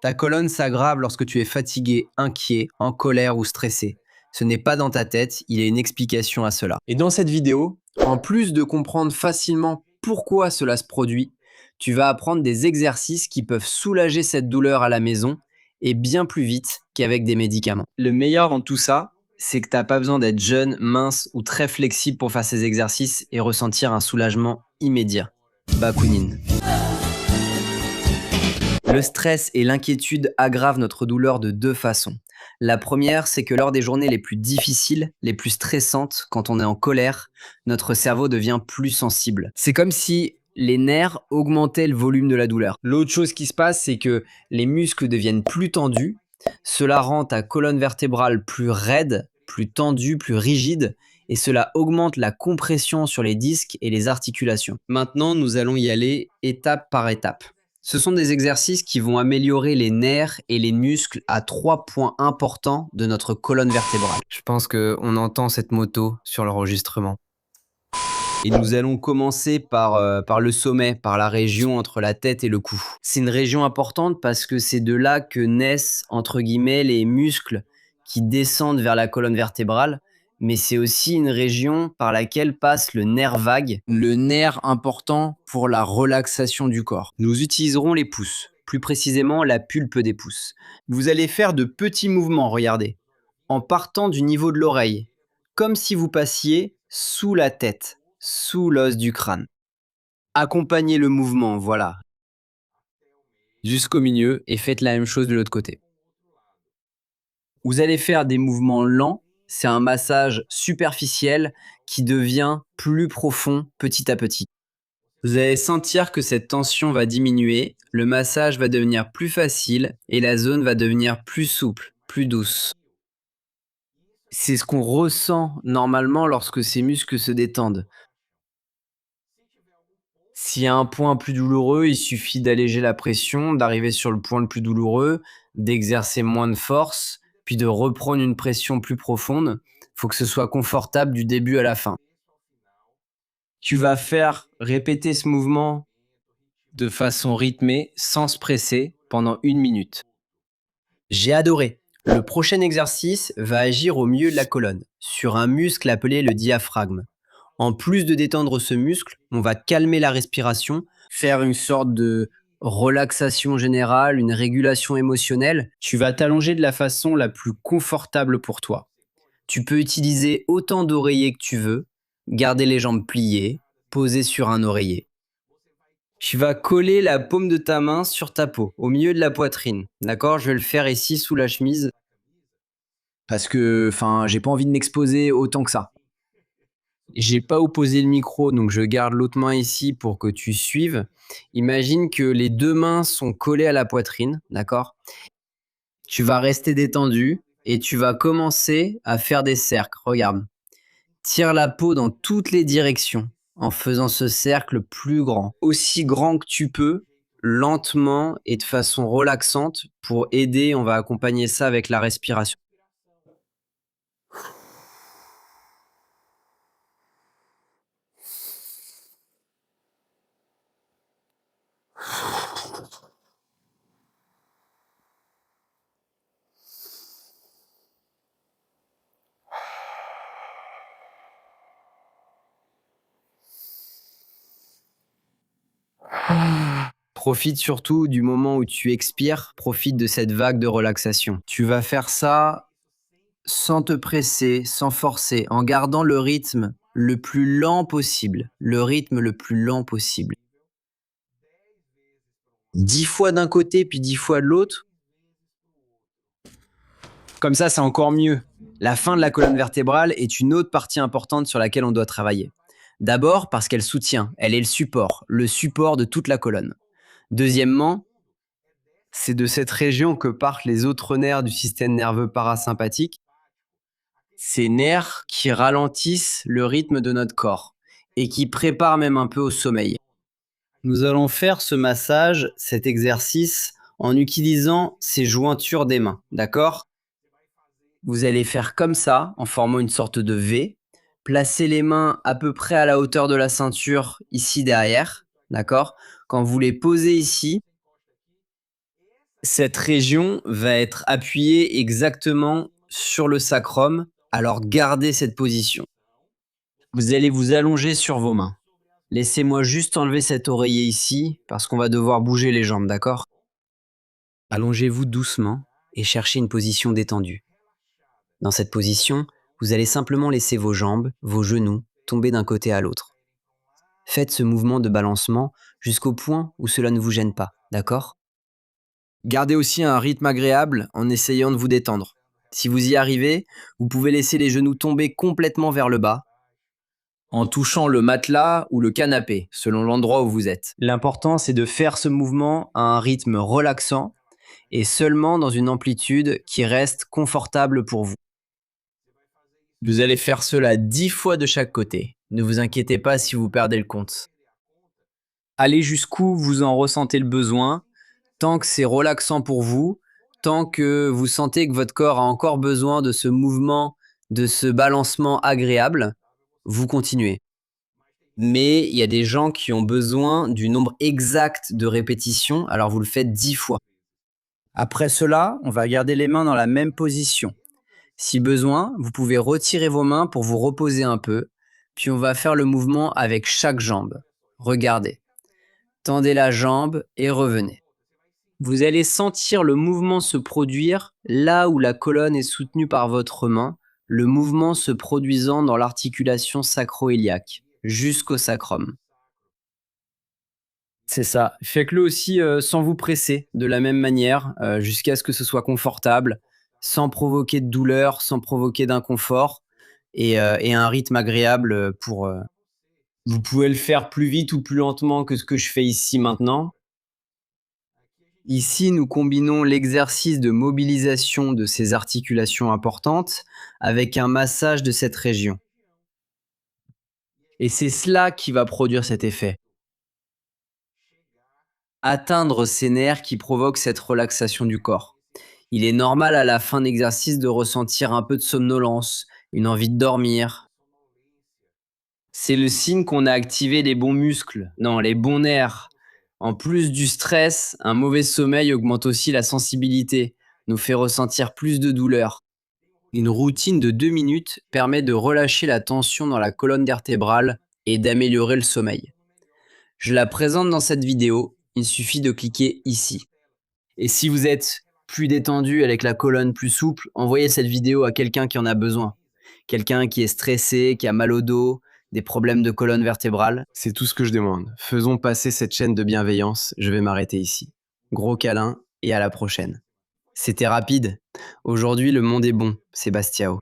Ta colonne s'aggrave lorsque tu es fatigué, inquiet, en colère ou stressé. Ce n'est pas dans ta tête, il y a une explication à cela. Et dans cette vidéo, en plus de comprendre facilement pourquoi cela se produit, tu vas apprendre des exercices qui peuvent soulager cette douleur à la maison et bien plus vite qu'avec des médicaments. Le meilleur dans tout ça, c'est que tu n'as pas besoin d'être jeune, mince ou très flexible pour faire ces exercices et ressentir un soulagement immédiat. Bakounine. Le stress et l'inquiétude aggravent notre douleur de deux façons. La première, c'est que lors des journées les plus difficiles, les plus stressantes, quand on est en colère, notre cerveau devient plus sensible. C'est comme si les nerfs augmentaient le volume de la douleur. L'autre chose qui se passe, c'est que les muscles deviennent plus tendus. Cela rend ta colonne vertébrale plus raide, plus tendue, plus rigide, et cela augmente la compression sur les disques et les articulations. Maintenant, nous allons y aller étape par étape. Ce sont des exercices qui vont améliorer les nerfs et les muscles à 3 points importants de notre colonne vertébrale. Je pense qu'on entend cette moto sur l'enregistrement. Et nous allons commencer par le sommet, par la région entre la tête et le cou. C'est une région importante parce que c'est de là que naissent, entre guillemets, les muscles qui descendent vers la colonne vertébrale. Mais c'est aussi une région par laquelle passe le nerf vague, le nerf important pour la relaxation du corps. Nous utiliserons les pouces, plus précisément la pulpe des pouces. Vous allez faire de petits mouvements, regardez, en partant du niveau de l'oreille, comme si vous passiez sous la tête, sous l'os du crâne. Accompagnez le mouvement, voilà, jusqu'au milieu et faites la même chose de l'autre côté. Vous allez faire des mouvements lents, c'est un massage superficiel qui devient plus profond petit à petit. Vous allez sentir que cette tension va diminuer, le massage va devenir plus facile et la zone va devenir plus souple, plus douce. C'est ce qu'on ressent normalement lorsque ces muscles se détendent. S'il y a un point plus douloureux, il suffit d'alléger la pression, d'arriver sur le point le plus douloureux, d'exercer moins de force, puis de reprendre une pression plus profonde. Il faut que ce soit confortable du début à la fin. Tu vas faire répéter ce mouvement de façon rythmée, sans se presser, pendant 1 minute. J'ai adoré. Le prochain exercice va agir au milieu de la colonne, sur un muscle appelé le diaphragme. En plus de détendre ce muscle, on va calmer la respiration, faire une sorte de relaxation générale, une régulation émotionnelle. Tu vas t'allonger de la façon la plus confortable pour toi. Tu peux utiliser autant d'oreillers que tu veux, garder les jambes pliées, poser sur un oreiller. Tu vas coller la paume de ta main sur ta peau, au milieu de la poitrine. D'accord? Je vais le faire ici sous la chemise parce que j'ai pas envie de m'exposer autant que ça. J'ai pas opposé le micro, donc je garde l'autre main ici pour que tu suives. Imagine que les deux mains sont collées à la poitrine, d'accord? Tu vas rester détendu et tu vas commencer à faire des cercles. Regarde. Tire la peau dans toutes les directions en faisant ce cercle plus grand, aussi grand que tu peux, lentement et de façon relaxante pour aider. On va accompagner ça avec la respiration. Profite surtout du moment où tu expires, profite de cette vague de relaxation. Tu vas faire ça sans te presser, sans forcer, en gardant le rythme le plus lent possible. Le rythme le plus lent possible. 10 fois d'un côté puis 10 fois de l'autre. Comme ça, c'est encore mieux. La fin de la colonne vertébrale est une autre partie importante sur laquelle on doit travailler. D'abord parce qu'elle soutient, elle est le support de toute la colonne. Deuxièmement, c'est de cette région que partent les autres nerfs du système nerveux parasympathique. Ces nerfs qui ralentissent le rythme de notre corps et qui préparent même un peu au sommeil. Nous allons faire ce massage, cet exercice, en utilisant ces jointures des mains, d'accord? Vous allez faire comme ça, en formant une sorte de V. Placez les mains à peu près à la hauteur de la ceinture, ici derrière, d'accord? Quand vous les posez ici, Cette région va être appuyée exactement sur le sacrum, alors gardez cette position. Vous allez vous allonger sur vos mains. Laissez-moi juste enlever cet oreiller ici, parce qu'on va devoir bouger les jambes, d'accord? Allongez-vous doucement et cherchez une position détendue. Dans cette position, vous allez simplement laisser vos jambes, vos genoux, tomber d'un côté à l'autre. Faites ce mouvement de balancement jusqu'au point où cela ne vous gêne pas, d'accord? Gardez aussi un rythme agréable en essayant de vous détendre. Si vous y arrivez, vous pouvez laisser les genoux tomber complètement vers le bas, en touchant le matelas ou le canapé, selon l'endroit où vous êtes. L'important, c'est de faire ce mouvement à un rythme relaxant et seulement dans une amplitude qui reste confortable pour vous. Vous allez faire cela 10 fois de chaque côté. Ne vous inquiétez pas si vous perdez le compte. Allez jusqu'où vous en ressentez le besoin, tant que c'est relaxant pour vous, tant que vous sentez que votre corps a encore besoin de ce mouvement, de ce balancement agréable, vous continuez. Mais il y a des gens qui ont besoin du nombre exact de répétitions, alors vous le faites 10 fois. Après cela, on va garder les mains dans la même position. Si besoin, vous pouvez retirer vos mains pour vous reposer un peu, puis on va faire le mouvement avec chaque jambe. Regardez. Tendez la jambe et revenez. Vous allez sentir le mouvement se produire là où la colonne est soutenue par votre main, le mouvement se produisant dans l'articulation sacro-iliaque, jusqu'au sacrum. C'est ça. Faites-le aussi sans vous presser, de la même manière, jusqu'à ce que ce soit confortable, sans provoquer de douleur, sans provoquer d'inconfort, et un rythme agréable vous pouvez le faire plus vite ou plus lentement que ce que je fais ici maintenant. Ici, nous combinons l'exercice de mobilisation de ces articulations importantes avec un massage de cette région. Et c'est cela qui va produire cet effet. Atteindre ces nerfs qui provoquent cette relaxation du corps. Il est normal à la fin d'exercice de ressentir un peu de somnolence, une envie de dormir. C'est le signe qu'on a activé les bons muscles, non, les bons nerfs. En plus du stress, un mauvais sommeil augmente aussi la sensibilité, nous fait ressentir plus de douleur. Une routine de 2 minutes permet de relâcher la tension dans la colonne vertébrale et d'améliorer le sommeil. Je la présente dans cette vidéo, il suffit de cliquer ici. Et si vous êtes plus détendu avec la colonne plus souple, envoyez cette vidéo à quelqu'un qui en a besoin. Quelqu'un qui est stressé, qui a mal au dos, des problèmes de colonne vertébrale. C'est tout ce que je demande. Faisons passer cette chaîne de bienveillance, je vais m'arrêter ici. Gros câlin et à la prochaine. C'était rapide. Aujourd'hui, le monde est bon, Sébastiao.